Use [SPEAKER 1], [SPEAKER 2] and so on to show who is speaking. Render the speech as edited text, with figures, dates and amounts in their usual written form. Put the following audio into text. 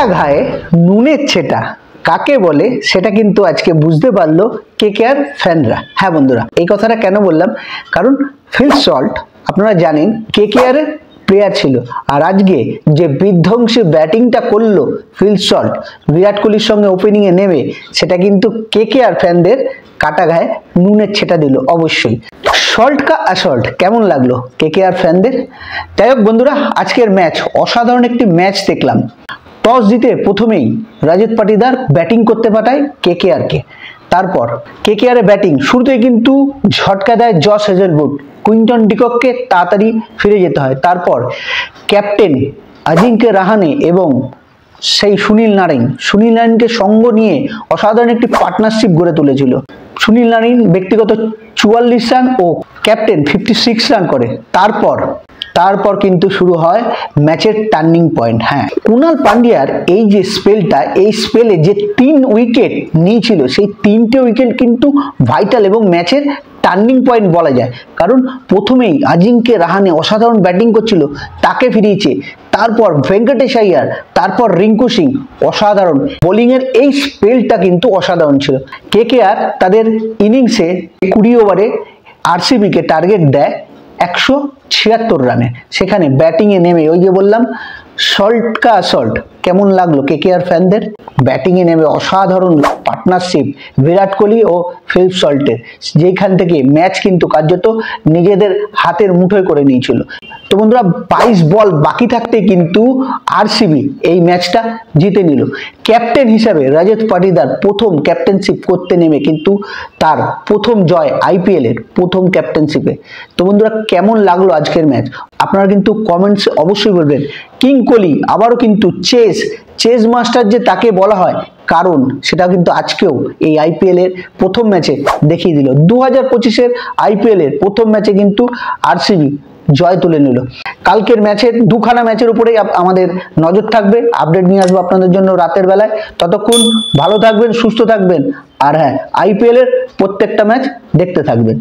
[SPEAKER 1] কাটা ঘায়ে নুনের ছেটা কাকে বলে সেটা কিন্তু আজকে বুঝতে পারলো কেকেআর ফ্যানরা। হ্যাঁ বন্ধুরা, এই কথাটা কেন বললাম, কারণ ফিল সল্ট আপনারা জানেন কেকেআর এর প্লেয়ার ছিল, আর আজকে যে বিধ্বংসী ব্যাটিংটা করলো ফিল সল্ট বিরাট কোহলির সঙ্গে ওপেনিং এ নেমে, সেটা কিন্তু কেকেআর ফ্যানদের কাটা গায়ে নুনের ছেটা দিল। অবশ্যই সল্ট কা অ্যাসল্ট কেমন লাগলো কেকেআর ফ্যানদের? যাই হোক বন্ধুরা, আজকের ম্যাচ অসাধারণ একটি ম্যাচ দেখলাম। টস জিতে প্রথমেই রাজত পাটিদার ব্যাটিং করতে পাঠায় কেকেআরকে। তারপর কেকেআর এর ব্যাটিং শুরুতেই কিন্তু ঝটকা দেয় জস হেজেলউড, কুইন্টন ডিকককে তাড়াতাড়ি ফিরে যেতে হয়। তারপর ক্যাপ্টেন আজিঙ্ক্য রাহানে এবং সেই সুনীল নারিনকে সঙ্গ নিয়ে অসাধারণ একটি পার্টনারশিপ গড়ে তুলেছিল। সুনীল নারিন ব্যক্তিগত 44 রান ও ক্যাপ্টেন 56 রান করে। তারপর কিন্তু শুরু হয় ম্যাচের টার্নিং পয়েন্ট। হ্যাঁ, কুনাল পান্ডিয়ার এই যে স্পেলটা, এই স্পেলে যে 3 উইকেট নিয়েছিল, সেই 3টে উইকেট কিন্তু ভাইটাল এবং ম্যাচের টার্নিং পয়েন্ট বলা যায়। কারণ প্রথমেই আজিঙ্ক্য রাহানে অসাধারণ ব্যাটিং করছিল, তাকে ফিরিয়েছে। তারপর ভেঙ্কটেশ আইয়ার, তারপর রিঙ্কু সিং, অসাধারণ বোলিং এর এই স্পেলটা কিন্তু অসাধারণ ছিল। কেকেআর তাদের ইনিংসে 20 ওভারে আরসিবিকে টার্গেট দেয় 176 রানে। সেখানে ব্যাটিং এ নেমে ওই যে বললাম সল্ট কা অ্যাসল্ট কেমন লাগলো কেকেআর ফ্যানদের? ব্যাটিং এ নেমে অসাধারণ পার্টনারশিপ বিরাট কোহলি ও ফিল সল্টের, যেখান থেকে ম্যাচ কিন্তু কার্যত নিজেদের হাতের মুঠোয় করে নিয়েছিল। তো বন্ধুরা, 22 বল বাকি থাকতে কিন্তু আরসিবি এই ম্যাচটা জিতে নিল। ক্যাপ্টেন হিসাবে রাজত পাটিদার প্রথম ক্যাপ্টেনশিপ করতে নেমে কিন্তু তার প্রথম জয় আইপিএল এর প্রথম ক্যাপ্টেনশিপে। তো বন্ধুরা, কেমন লাগলো আজকের ম্যাচ আপনারা কিন্তু কমেন্টসে অবশ্যই বলবেন। কিং কোহলি আবারও কিন্তু চেস মাস্টার যে তাকে বলা হয়, কারণ সেটা কিন্তু আজকেও এই আইপিএল এর প্রথম ম্যাচে দেখিয়ে দিল। 2025 এর আইপিএল এর প্রথম ম্যাচে কিন্তু আরসিবি জয় তুলে নিল। কালকের ম্যাচের দুখানা ম্যাচের উপরেই আমাদের নজর থাকবে, আপডেট নিয়ে আসবো আপনাদের জন্য রাতের বেলায়। ততক্ষণ ভালো থাকবেন, সুস্থ থাকবেন, আর হ্যাঁ, আইপিএল এর প্রত্যেকটা ম্যাচ দেখতে থাকবেন।